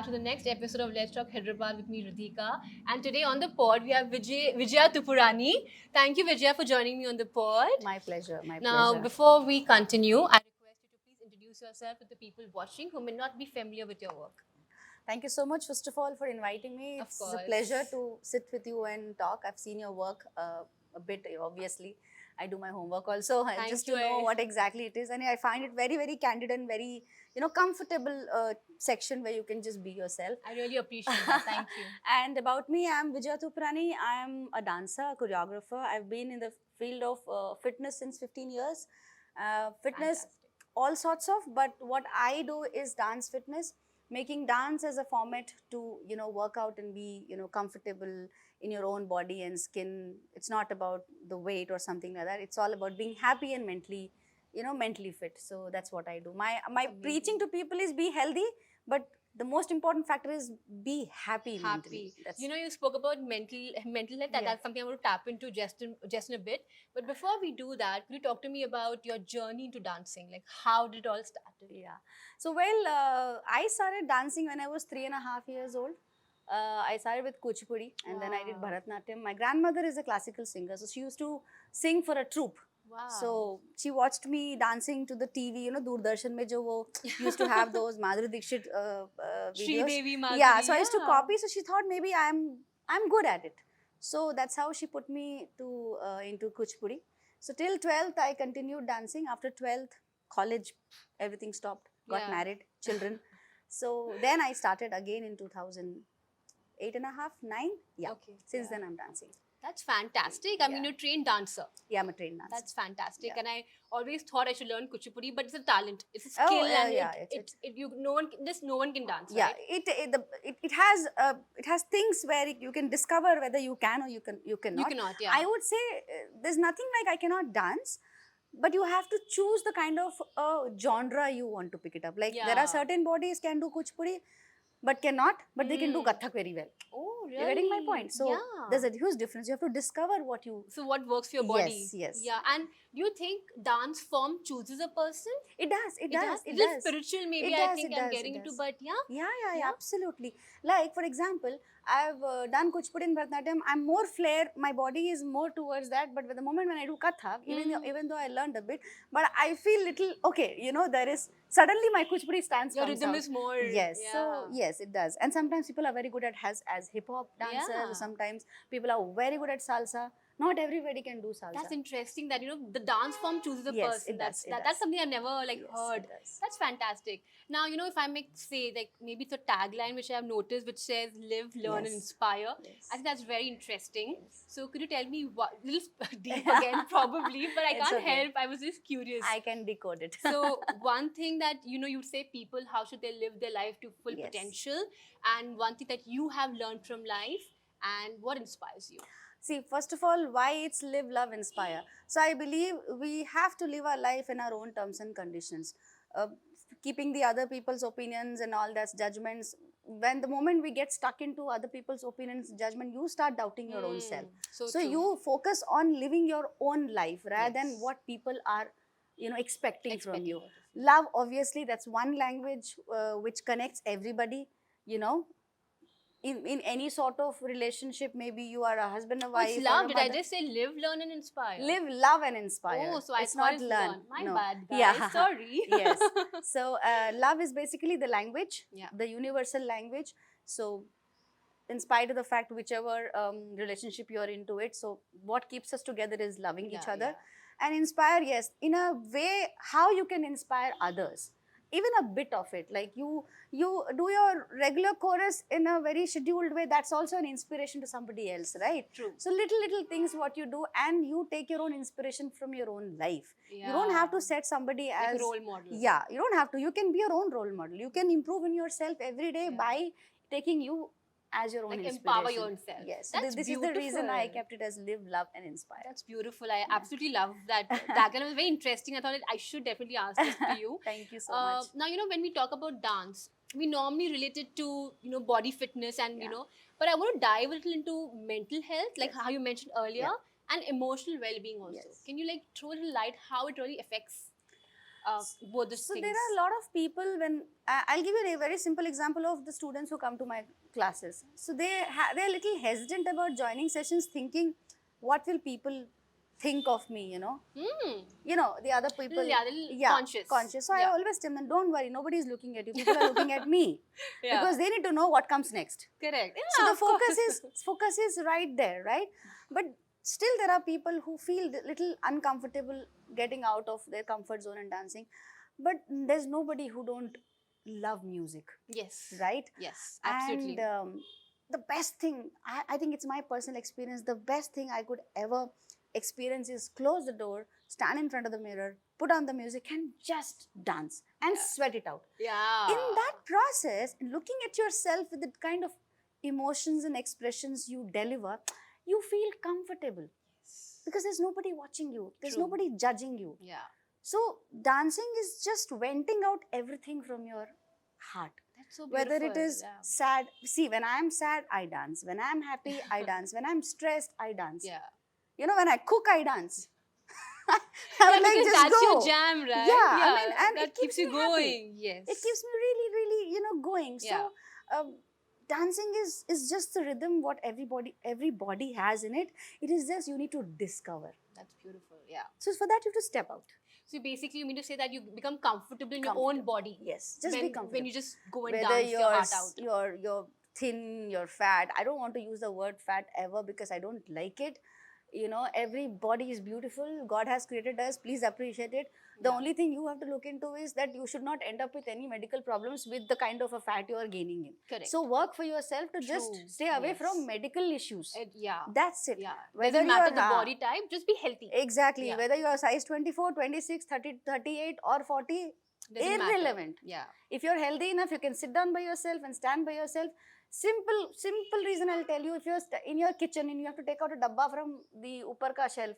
to the next episode of Let's Talk Hyderabad with me, Radhika. And today on the pod, we have Vijaya Tupurani. Thank you, Vijaya, for joining me on the pod. My pleasure, my Now, pleasure. before we continue, I request you to please introduce yourself to the people watching who may not be familiar with your work. Thank you so much, first of all, for inviting me. Of It's a course. pleasure to sit with you and talk. I've seen your work a bit, obviously. I do my homework also, Thank just you. to know what exactly it is. And I find it very, very candid and very, comfortable section where you can just be yourself. I really appreciate that. Thank you. And about me, I'm Vijaya Tupurani. I'm a dancer, a choreographer. I've been in the field of fitness since 15 years. Fitness, Fantastic. all sorts of, but what I do is dance fitness, making dance as a format to, work out and be, comfortable in your own body and skin. It's not about the weight or something like that. It's all about being happy and mentally fit. So that's what I do. My Amazing. preaching to people is be healthy, but the most important factor is be happy mentally. Happy. You spoke about mental health. Yeah. That's something I want to tap into just in a bit. But before we do that, could you talk to me about your journey into dancing? Like, how did it all start? Yeah. So, well, I started dancing when I was 3.5 years old. I started with Kuchipudi and then I did Wow. Bharatnatyam. My grandmother is a classical singer, so she used to sing for a troupe. Wow. So she watched me dancing to the TV, Doordarshan mein jo wo used to have those Madhuri Dixit videos. Sridevi Madhuri. Yeah, so I used to copy. So she thought maybe I'm good at it. So that's how she put me to into Kuchipudi. So till 12th I continued dancing. After 12th, college, everything stopped. Got Yeah. married, children. So then I started again in 2008 and a half, 9. Yeah. Okay. Since Yeah. then I'm dancing. That's fantastic. I mean, Yeah. you're a trained dancer. Yeah, I'm a trained dancer. That's fantastic. Yeah. And I always thought I should learn Kuchipudi, but it's a talent. It's a Oh, skill, and yeah, no one can dance. Yeah, Right? it has things where you can discover whether you can or you cannot. You cannot. Yeah. I would say there's nothing like I cannot dance, but you have to choose the kind of genre you want to pick it up. Like there Yeah. are certain bodies can do kuchipudi, but cannot, but they can do Mm. Kathak very well. Oh, really? You're getting my point. So yeah. there's a huge difference. You have to discover what you. So what works for your body? Yes, yes. Yeah. And do you think dance form chooses a person? It does. It does. A It little does. spiritual, maybe. It I does, think it I'm does, getting it into, does. but yeah. Yeah, Yeah. absolutely. Like, for example, I've done Kuchipudi and Bharatanatyam. I'm more flair. My body is more towards that. But with the moment when I do Kathak, even though I learned a bit, but I feel little, okay, there is, suddenly my Kuchipudi stance Your comes rhythm out. is more. Yes, Yeah. so yes, it does. And sometimes people are very good at as hip hop dancers. Yeah. Sometimes people are very good at salsa. Not everybody can do salsa. That's interesting that the dance form chooses a Yes, person. it does, it That's does. something I've never Yes, heard. it does. That's fantastic. Now if I may say, like, maybe it's a tagline which I have noticed which says live, learn, and Yes. inspire. Yes. I think that's very interesting. Yes. So could you tell me what little deep again probably, but I It's can't okay. help. I was just curious. I can decode it. So one thing that you'd say people, how should they live their life to full Yes. potential, and one thing that you have learned from life, and what inspires you? See, first of all, why it's live, love, inspire. So I believe we have to live our life in our own terms and conditions. Keeping the other people's opinions and all that's judgments. When the moment we get stuck into other people's opinions, judgment, you start doubting your own self. So true. you focus on living your own life rather than Yes. what people are, expecting from you. Expecting. Love, obviously, that's one language which connects everybody, in any sort of relationship. Maybe you are a husband or Oh, wife. it's or love. a Did I mother. just say live, learn, and inspire? Live, love, and inspire. Oh, so I it's thought not it's learn. My No. bad, guys. Yeah. Sorry. Yes. So love is basically the language, Yeah. the universal language. So in spite of the fact whichever relationship you're into it, so what keeps us together is loving each Yeah, other. yeah. And inspire, yes, in a way, how you can inspire others. Even a bit of it, like you do your regular chorus in a very scheduled way, that's also an inspiration to somebody else, right? True. So little things what you do, and you take your own inspiration from your own life. Yeah. You don't have to set somebody Like as a role model. Yeah, you don't have to. You can be your own role model. You can improve in yourself every day Yeah. by taking you as your own Like inspiration. empower yourself. Yes, That's this is the reason I beautiful. kept it as live, love, and inspire. That's beautiful. I absolutely love that. That was very interesting. I thought that I should definitely ask this to you. Thank you so much. Now, when we talk about dance, we normally relate it to, body fitness and, Yeah. but I want to dive a little into mental health, like Yes. how you mentioned earlier, Yeah. and emotional well-being also. Yes. Can you throw a little light how it really affects both the So things. there are a lot of people when I'll give you a very simple example of the students who come to my classes. So they're a little hesitant about joining sessions, thinking, what will people think of me? Hmm. The other people. Yeah, little Yeah, conscious. conscious. So I Yeah. always tell them, don't worry, nobody is looking at you. People are looking at me Yeah. because they need to know what comes next. Correct. Yeah, So the of course. focus is right there, right? But still there are people who feel a little uncomfortable getting out of their comfort zone and dancing. But there's nobody who don't love music, Yes. right? Yes, absolutely. And the best thing, I think it's my personal experience, the best thing I could ever experience is close the door, stand in front of the mirror, put on the music and just dance and Yeah. sweat it out. Yeah. In that process, looking at yourself with the kind of emotions and expressions you deliver, you feel comfortable Yes. because there's nobody watching you, there's True. nobody judging you. Yeah. So dancing is just venting out everything from your heart. That's so Whether beautiful. it is Yeah. sad, see, when I'm sad, I dance. When I'm happy, I dance. When I'm stressed, I dance. Yeah. When I cook, I dance. I Yeah, would like because just that's go. your jam, right? Yeah, I mean, and that it keeps keeps you me happy. going. Yes. It keeps me really, really, going. Yeah. So, dancing is just the rhythm what everybody has in it. It is just you need to discover. That's beautiful. Yeah. So for that you have to step out. So basically, you mean to say that you become comfortable in your own Comfortable. body. Yes, just when, be comfortable. when you just go and Whether dance your heart out. you're thin, you're fat. I don't want to use the word fat ever because I don't like it. Every body is beautiful. God has created us. Please appreciate it. The Yeah. only thing you have to look into is that you should not end up with any medical problems with the kind of a fat you are gaining in. Correct. So work for yourself to just True. stay away Yes. from medical issues. Yeah. That's it. Yeah. Whether Doesn't you matter are the body type, just be healthy. exactly. Yeah. Whether you are size 24, 26, 30, 38 or 40, Doesn't matter. irrelevant. Yeah. If you're healthy enough, you can sit down by yourself and stand by yourself. Simple reason I'll tell you. If you're in your kitchen and you have to take out a dabba from the upar ka shelf,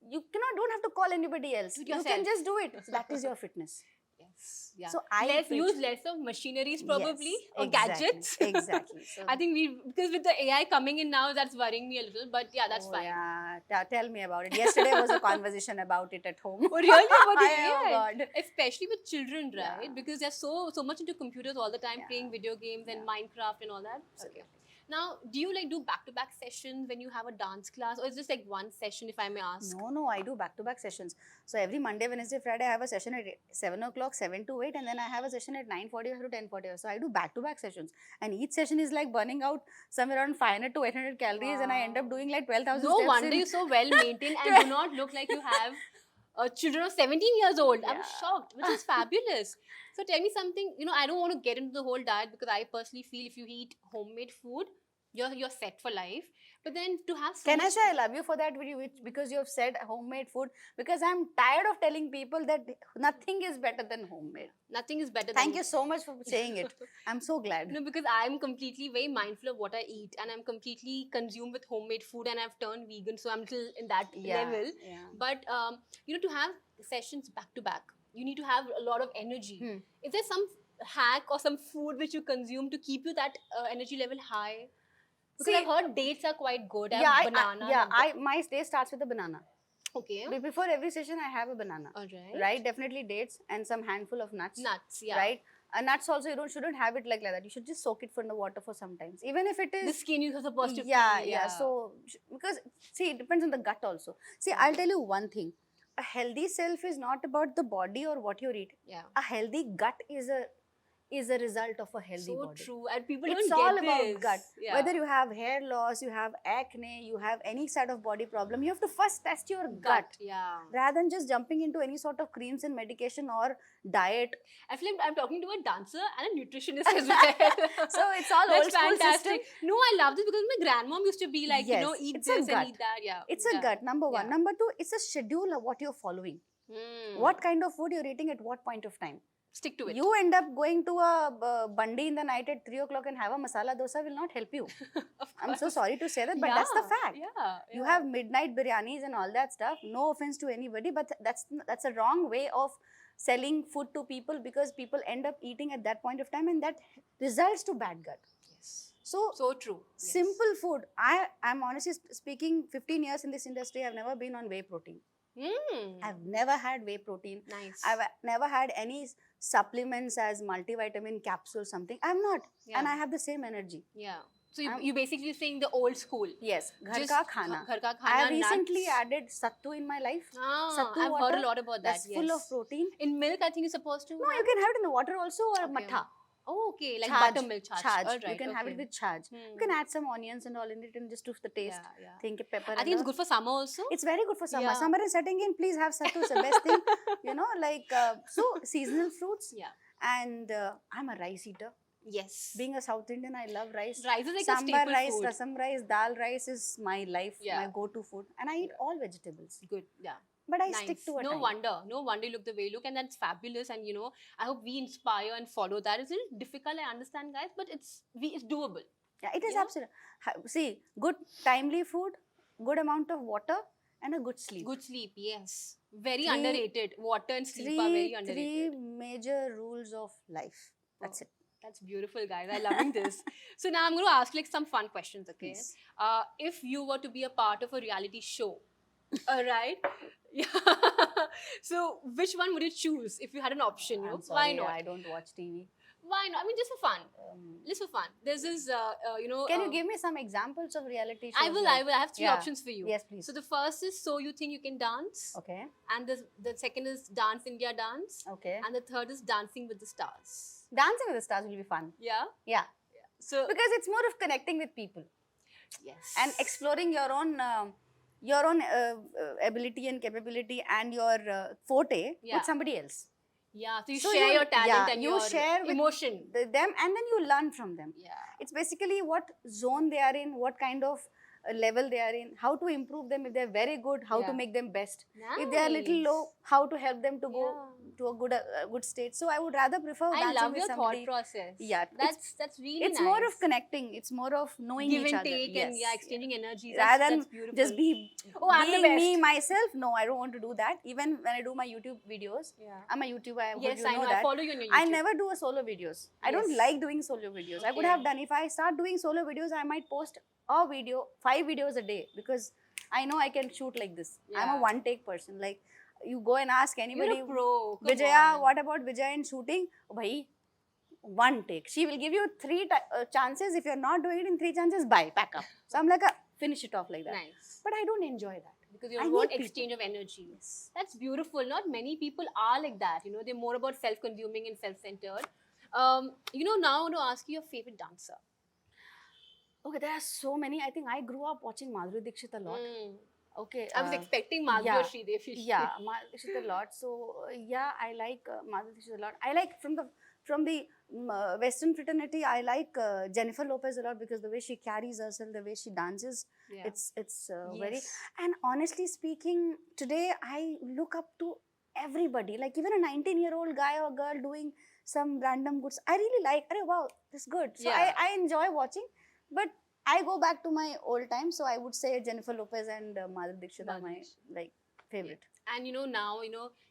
you don't have to call anybody else. Do it You can yourself. just do it. So that is your fitness. Yes. Yeah. So I Let's fit- use less of machineries probably Yes, or exactly, gadgets. Exactly. So, I think because with the AI coming in now, that's worrying me a little. But yeah, that's oh, fine. Yeah, tell me about it. Yesterday was a conversation about it at home. Oh, really? About the Oh AI? God. Especially with children, right? Yeah. Because they're so much into computers all the time, Yeah. playing video games and Yeah. Minecraft and all that. Absolutely. Okay. Now, do you do back-to-back sessions when you have a dance class, or is this one session, if I may ask? No, I do back-to-back sessions. So every Monday, Wednesday, Friday, I have a session at 7 o'clock, 7 to 8, and then I have a session at 9:45 to 10:45. So I do back-to-back sessions. And each session is like burning out somewhere around 500 to 800 calories, and I end up Wow. doing like 12,000 No steps. wonder you're so well maintained and do not look like you have children of 17 years old. I was Yeah. shocked, which is fabulous. So tell me something, I don't want to get into the whole diet because I personally feel if you eat homemade food, you're set for life. But then to have so Can I much- say I love you for that video because you have said homemade food? Because I'm tired of telling people that nothing is better than homemade. nothing is better Thank than you so much for saying it. I'm so glad. No, because I'm completely very mindful of what I eat and I'm completely consumed with homemade food and I've turned vegan, so I'm still in that level. Yeah. But to have sessions back to back, you need to have a lot of energy. Hmm. Is there some hack or some food which you consume to keep you that energy level high? Because See, I've heard dates are quite good. I Yeah, have banana. my day starts with a banana. Okay. Before every session, I have a banana. All right. Right? Definitely dates and some handful of nuts. Nuts, yeah. Right? Nuts also shouldn't have it like that. You should just soak it in the water for some time. Even if it The is skin you're supposed to yeah, feel. yeah. So because see, it depends on the gut also. See, I'll tell you one thing. A healthy self is not about the body or what you eat. Yeah. A healthy gut is a result of a healthy So body. true. And people It's don't all get about this. gut. Yeah. Whether you have hair loss, you have acne, you have any sort of body problem, you have to first test your gut. Yeah. Rather than just jumping into any sort of creams and medication or diet. I feel like I'm talking to a dancer and a nutritionist as well. So it's all That's old school fantastic. system. No, I love this because my grandmom used to be like, Yes, eat it's a this and gut. eat that. Yeah. It's a gut, number one. Yeah. Number two, it's a schedule of what you're following. Hmm. What kind of food you're eating at what point of time. Stick to it. You end up going to a bandi in the night at 3 o'clock and have a masala dosa will not help you. Of I'm so course. sorry to say that, but that's the fact. Yeah. You have midnight biryanis and all that stuff. No offense to anybody, but that's a wrong way of selling food to people because people end up eating at that point of time and that results to bad gut. Yes. So True. Yes. simple food. I'm honestly speaking, 15 years in this industry, I've never been on whey protein. I've never had whey protein. Nice. I've never had any supplements as multivitamin capsule something. I'm not. Yeah. And I have the same energy. Yeah. So I'm- you basically saying the old school. Yes, ghar Just ka khana. Ghar ka I khana, have recently nuts. added sattu in my life. Ah, Sattu I've water. heard a lot about that. That's full of Yes. protein. In milk, I think you're supposed to. No, you have can have it in the water also or Okay. matha. Oh, okay, like Chaj, buttermilk charge. chaj. All right, You can have it okay. with chaj. You can add some onions and all in it and just to the taste. Yeah, yeah. Think pepper. I think it's good for summer also. It's very good for summer. Yeah. Summer is setting in. Please have sattu. It's the best thing. So seasonal fruits. Yeah. And I'm a rice eater. Yes. Being a South Indian, I love rice. Rice is like a Sambar staple rice, food. rasam rice, dal rice is my life, Yeah. my go-to food. And I eat all vegetables. Good. Yeah. But I Nice. stick to a No time. wonder. No wonder you look the way you look, and that's fabulous. And I hope we inspire and follow that. It's a little difficult, I understand, guys, but it's doable. Yeah, it is Yeah. absolutely. See, good timely food, good amount of water, and a good sleep. Good sleep, yes. Very Three- underrated. Water and sleep are very underrated. Three major rules of life. That's it. That's beautiful, guys. I'm loving this. So now I'm going to ask like some fun questions, okay? Please. If you were to be a part of a reality show, all right? Yeah. So which one would you choose if you had an option? I'm Why sorry, not? I don't watch TV. Why not? I mean, just for fun. Just for fun. There's this, Can you give me some examples of reality shows? I will. I have three Yeah. options for you. Yes, please. So the first is So You Think You Can Dance. Okay. And the second is Dance India Dance. Okay. And the third is Dancing with the Stars. Dancing with the Stars will be fun. Yeah? Yeah. So, Because it's more of connecting with people yes. and exploring your own ability and capability and your forte Yeah. with somebody else. Yeah, so you So share you- your talent yeah, and you your share with emotion. Them, and then you learn from them. Yeah. It's basically what zone they are in, what kind of level they are in, how to improve them. If they're very good, how Yeah. to make them best. Nice. If they are little low, how to help them to go Yeah. to a good state. So I would rather prefer I dancing love with your somebody. thought process. Yeah, that's really It's nice. more of connecting. It's more of knowing give each and other. take and Yes. exchanging energies. Rather That's than beautiful. just be Oh, I'm the being me best. myself. No, I don't want to do that. Even when I do my YouTube videos, Yeah. I'm a YouTuber. I hope Yes, you I know. I that. follow you on your I YouTube. never do a solo videos. I don't Yes. like doing solo videos. I could Okay. have done, if I start doing solo videos, I might post a video, 5 videos a day, because I know I can shoot like this. I'm a Yeah. one take person. Like, you go and ask anybody, You're a pro. Come Vijaya, on. what about Vijaya in shooting? Oh, bhai, one take. She will give you 3 chances. If you're not doing it in 3 chances, bye, pack up. So I'm like, finish it off like that. Nice. But I don't enjoy that. Because you I want need exchange of energy. That's beautiful. Not many people are like that. They're more about self-consuming and self-centered. Now I want to ask you your favorite dancer. Okay, there are so many. I think I grew up watching Madhuri Dixit a lot. Okay. I was expecting Madhuri yeah. or Sridevi. Yeah, Madhuri Dixit a lot. So yeah, I like Madhuri Dixit a lot. I like from the Western fraternity, I like Jennifer Lopez a lot, because the way she carries herself, the way she dances, Yeah. it's very. Yes. And honestly speaking, today I look up to everybody. Like even a 19-year-old guy or girl doing some random goods, I really like. Oh wow, that's good. So Yeah. I enjoy watching, but I go back to my old times. So I would say Jennifer Lopez and Madhuri Dixit are my favorite. And now,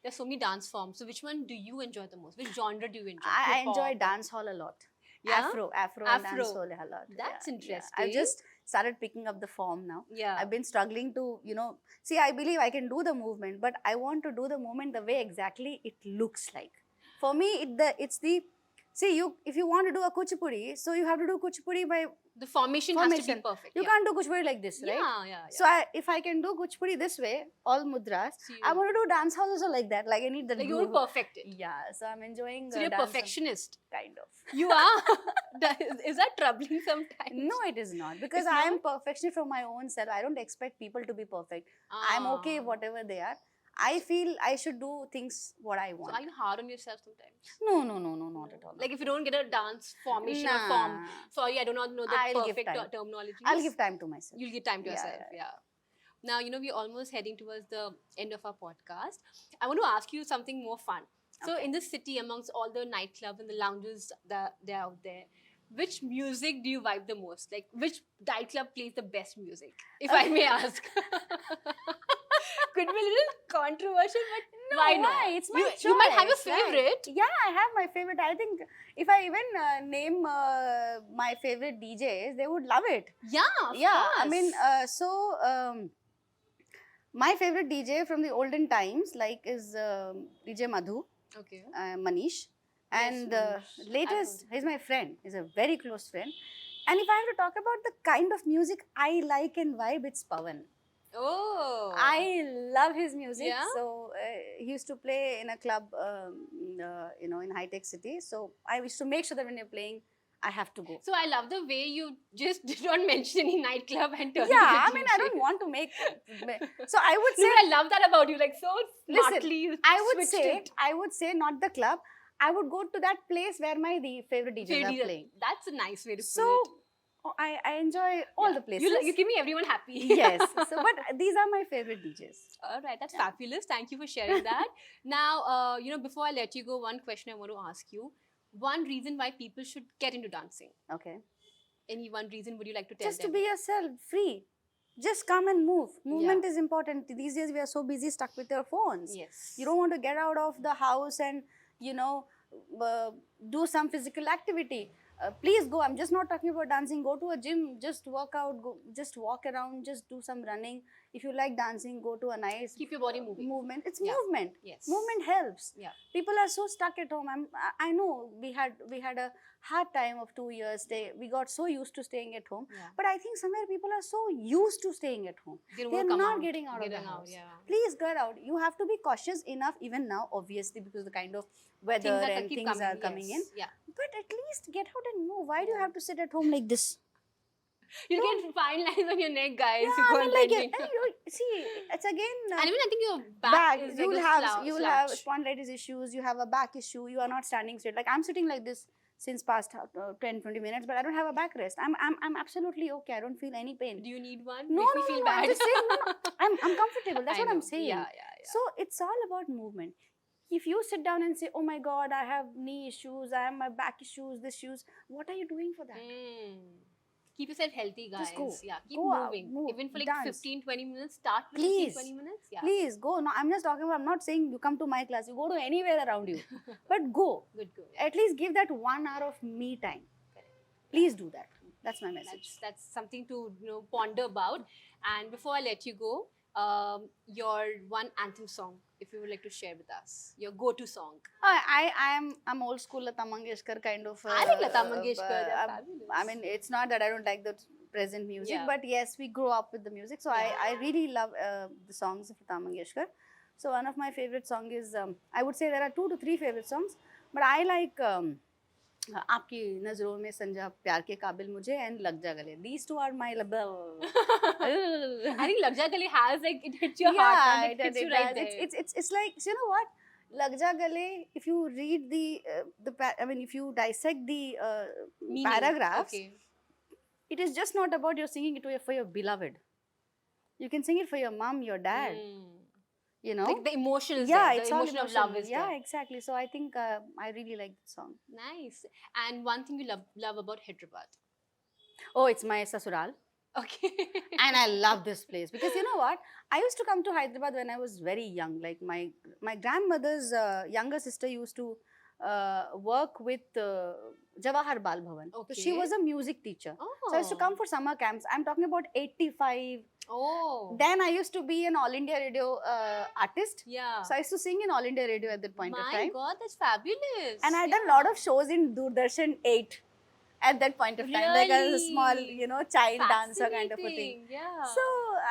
there's so many dance forms. So which one do you enjoy the most? Which genre do you enjoy? I Hip-hop? enjoy dance hall a lot. Yeah? Afro Afro. and dance hall a lot. That's Yeah. interesting. I've just started picking up the form now. Yeah. I've been struggling to, see, I believe I can do the movement, but I want to do the movement the way exactly it looks like. For me, if you want to do a kuchipudi, so you have to do kuchipudi by The formation has to be perfect. You can't do kuchipudi like this, right? Yeah. So if I can do kuchipudi this way, all mudras, So I want to do dance hall also like that. Like I need the Like you will groove. perfect it. Yeah, so I'm enjoying. So you're a dance hall. perfectionist. Kind of. You are? Is that troubling sometimes? No, it is not, because It's I am not? perfectionist from my own self. I don't expect people to be perfect. I'm okay Ah. whatever they are. I feel I should do things what I So want. are you hard on yourself sometimes? No, not at all. Like if you don't get a dance formation or form, Nah. sorry, I do not know the I'll give perfect time. terminology. I'll give time to myself. You'll give time to Yeah, yourself. yeah, Yeah. Now, we're almost heading towards the end of our podcast. I want to ask you something more fun. So, Okay. in the city, amongst all the nightclubs and the lounges that they're out there, which music do you vibe the most? Like, which nightclub plays the best music, if I may ask? Could be a little controversial, but why not? It's my choice. You might have a right? favorite. Yeah, I have my favorite. I think if I even name my favorite DJs, they would love it. Yeah, of Yeah, I course. mean, My favorite DJ from the olden times, like, is DJ Madhu, Okay. Manish, Yes, and Manish. I've latest, heard. he's my friend. He's a very close friend. And if I have to talk about the kind of music I like and vibe, it's Pawan. Oh. I love his music. Yeah? So he used to play in a club, in high tech city. So I used to make sure that when you're playing, I have to go. So I love the way you just did not mention any nightclub and turn Yeah, into I mean, I don't DJ. want to make. So I would No, say, but I love that about you. Like so listen, smartly you switched it. I would say not the club. I would go to that place where my favorite DJs are Favorite- playing. That's a nice way to So put it. I enjoy all Yeah. the places. You keep me everyone happy. Yes. So, but these are my favorite DJs. All right, that's fabulous. Thank you for sharing that. Now, before I let you go, one question I want to ask you. One reason why people should get into dancing. Okay. Any one reason would you like to tell Just them? to be yourself, free. Just come and move. Movement is important. These days we are so busy stuck with our phones. Yes. You don't want to get out of the house and, do some physical activity. Please go. I'm just not talking about dancing. Go to a gym, just work out, just walk around, just do some running. If you like dancing, go to a nice Keep your body moving. movement. It's Yeah. movement. Yes. Movement helps. Yeah. People are so stuck at home. I know we had a hard time of 2 years. We got so used to staying at home. Yeah. But I think somewhere people are so used to staying at home. They don't They're wanna come not out, getting out of the getting out, house. yeah. Please get out. You have to be cautious enough even now, obviously, because the kind of weather and keep things are coming in. yes. Yeah. But at least get out and move. Why do you have to sit at home like this? You get fine lines on your neck, guys. Yeah, you go I mean, on like, bending. see, it's again. And even I think your back is you like will a have slouch. spondylitis issues. You have a back issue. You are not standing straight. Like I'm sitting like this since past 10-20 minutes, but I don't have a backrest. I'm absolutely okay. I don't feel any pain. Do you need one? No, Makes no, me feel no. bad. I'm just saying. No, I'm comfortable. That's I what I'm know. saying. Yeah. So it's all about movement. If you sit down and say, "Oh my God, I have knee issues. I have my back issues. This issues," what are you doing for that? Keep yourself healthy, guys. Just go. Yeah, keep Go out, moving. move, Even for like dance. 15-20 minutes. Start with Please. 15-20 minutes. Yeah. Please go. No, I'm just talking about. I'm not saying you come to my class. You go to anywhere around you, but go. Good. At least give that 1 hour of me time. Please do that. That's my message. That's something to ponder about. And before I let you go, your one anthem song, if you would like to share with us, your go-to song. I'm old school Lata Mangeshkar kind of. I think Lata Mangeshkar, they're fabulous. I mean, it's not that I don't like the present music, Yeah. but yes, we grew up with the music. So I really love the songs of Lata Mangeshkar. So one of my favorite songs is, I would say there are 2 to 3 favorite songs, but I like आपकी नजरों में संजा प्यार के काबिल मुझे and लग जा गले. These two are my I think Lag Ja Gale has like it hits your heart. And it hits you right there. It's like, you know what? Lag Ja Gale, if you read if you dissect the Meaning. paragraphs, Okay. it is just not about you're singing it for your beloved. You can sing it for your mom, your dad, you know. Like the emotion is Yeah, there. it's The all emotion of emotional. love is Yeah, there. exactly. So I think I really like the song. Nice. And one thing you love about Hyderabad. Oh, it's my sasural. Okay. And I love this place because you know what? I used to come to Hyderabad when I was very young. Like my grandmother's younger sister used to work with Jawahar Bal Bhavan. So she Okay. was a music teacher. Oh. So I used to come for summer camps. I'm talking about 85. Oh. Then I used to be an All India Radio artist. Yeah. So I used to sing in All India Radio at that point of My time. God, that's fabulous. And I had done a lot of shows in Doordarshan 8 at that point of time. Like as a small, Really? child dancer kind of a thing. Fascinating. Yeah. So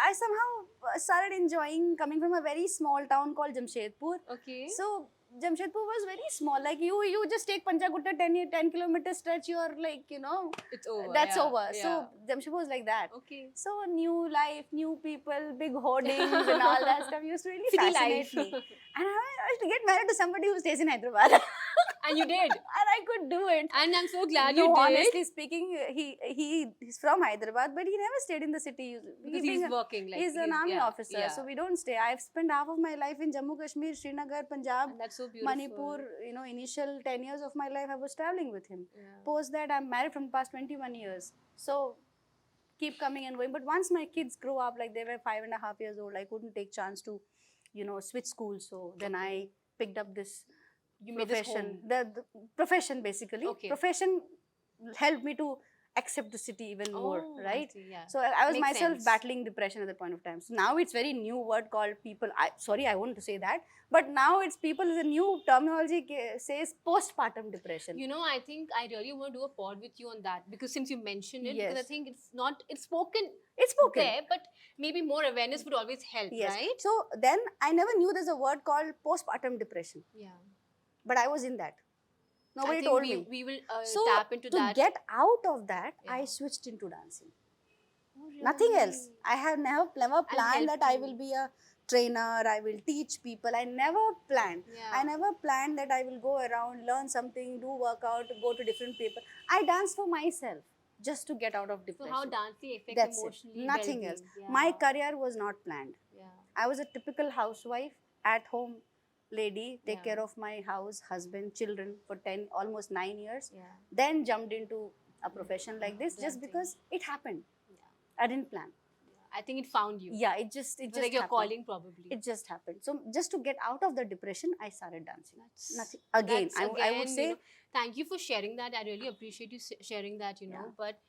I somehow started enjoying coming from a very small town called Jamshedpur. Okay. So Jamshedpur was very small. Like you just take Panchagutta 10 kilometer stretch. You're like it's over. that's yeah, over. Yeah. So Jamshedpur was like that. Okay. So new life, new people, big hoardings and all that stuff used to really City fascinate life. me. And I used to get married to somebody who stays in Hyderabad. And you did. And I could do it. And I'm so glad No, you did. honestly speaking, he's from Hyderabad, but he never stayed in the city. Because he's working. Like, He's an army officer, yeah. so we don't stay. I've spent half of my life in Jammu Kashmir, Srinagar, Punjab, And that's so beautiful. Manipur. Initial 10 years of my life I was traveling with him. Yeah. Post that, I'm married from the past 21 years. So keep coming and going. But once my kids grow up, like they were 5.5 years old, I couldn't take chance to, switch schools. So then I picked up this You made this profession. home. The profession basically. Okay. Profession helped me to accept the city even more, Oh, I right? see, yeah. So I was Makes myself sense. battling depression at that point of time. So now it's very new word called people. Sorry, I want to say that, but now it's people is a new terminology says postpartum depression. You know, I think I really want to do a pod with you on that, because since you mentioned it, because I Yes, think it's spoken it's spoken. there, but maybe more awareness would always help, Yes. right? So then I never knew there's a word called postpartum depression, Yeah. but I was in that. I Nobody think told we me. we will So tap into to that. get out of that, Yeah. I switched into dancing. Oh, Nothing else. really? I have never And planned that helped I you. will be a trainer, I will teach people. I never planned. Yeah. I never planned that I will go around, learn something, do workout, go to different people. I dance for myself just to get out of So how depression. dancing affects That's it. emotionally Nothing else. well-being? Yeah. My career was not planned. Yeah. I was a typical housewife, at home lady, take Yeah. care of my house, husband, children for 10, almost 9 years. Yeah. Then jumped into a profession like this just Dancing. because it happened. Yeah. I didn't plan. I think it found you. Yeah, it just It was like your happened. calling, probably. It just happened. So just to get out of the depression, I started dancing. That's Nothing again. That's I would again, say thank you for sharing that. I really appreciate you sharing that. yeah. But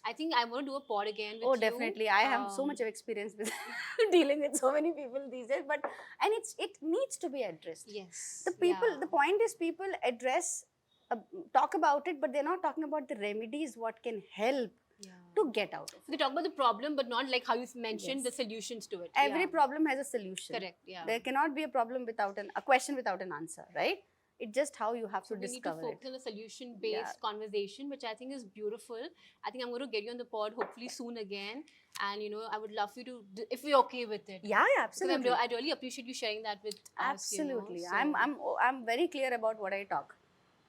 I think I want to do a pod again with Oh, you. definitely. I have so much of experience with dealing with so many people these days, but and it needs to be addressed. Yes. The people, Yeah. the point is, people address, talk about it, but they're not talking about the remedies, what can help Yeah. to get out of it. They talk about the problem, but not like how you mentioned the Yes. solutions to it. Every Yeah. problem has a solution. Correct. Yeah. There cannot be a problem without a question without an answer, right? It's just how you have So to we need to discover focus it. on a solution-based Yeah. conversation, which I think is beautiful. I think I'm going to get you on the pod hopefully soon again, and I would love you to, if you're okay with it. Yeah, Because absolutely. I really appreciate you sharing that with us. Absolutely. So- I'm very clear about what I talk.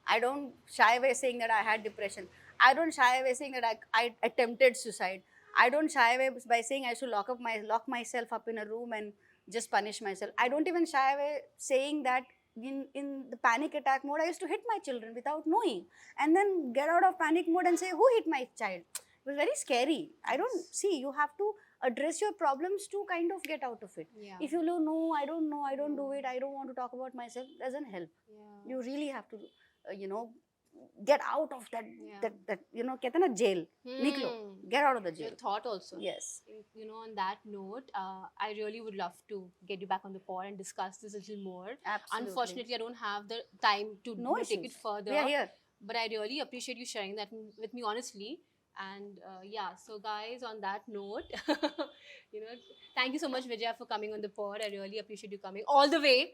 I don't shy away saying that I had depression. I don't shy away saying that I attempted suicide. I don't shy away by saying I should lock myself up in a room and just punish myself. I don't even shy away saying that in the panic attack mode, I used to hit my children without knowing, and then get out of panic mode and say, who hit my child? It was very scary. I don't see, you have to address your problems to kind of get out of it. Yeah. If you know, I don't know, I don't do it, I don't want to talk about myself, doesn't help. Yeah. You really have to get out of that Yeah. that कहते हैं ना jail. Niklo, get out of the Your jail. thought also. Yes. On that note, I really would love to get you back on the pod and discuss this a little more. Absolutely. Unfortunately, I don't have the time to No take it issues. further. We are here. But I really appreciate you sharing that with me honestly. And so guys, on that note, thank you so much, Vijaya, for coming on the pod. I really appreciate you coming all the way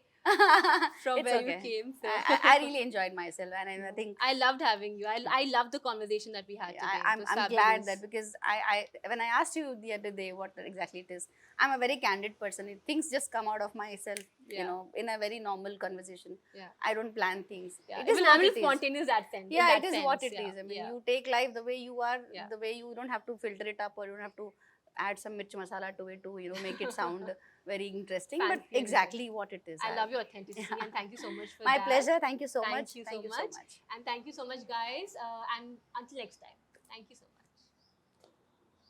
from It's where okay. you came. So. I really enjoyed myself, and I think I loved having you. I love the conversation that we had today. I'm glad fabulous. that, because I when I asked you the other day what exactly it is, I'm a very candid person. Things just come out of myself, Yeah. in a very normal conversation. Yeah. I don't plan things. Yeah. It is Even what I'm it is. spontaneous that sense. Yeah, in it that is sense, what it yeah. is. I mean, Yeah. you take life the way you are, Yeah. the way you don't have to filter it up, or you don't have to add some mirch masala to it to make it sound very interesting, but Fancy, exactly what it is. I love your authenticity and thank you so much for My that. pleasure. Thank you so Thank much. you Thank so you so much. much. And thank you so much, guys. And until next time. Thank you so much.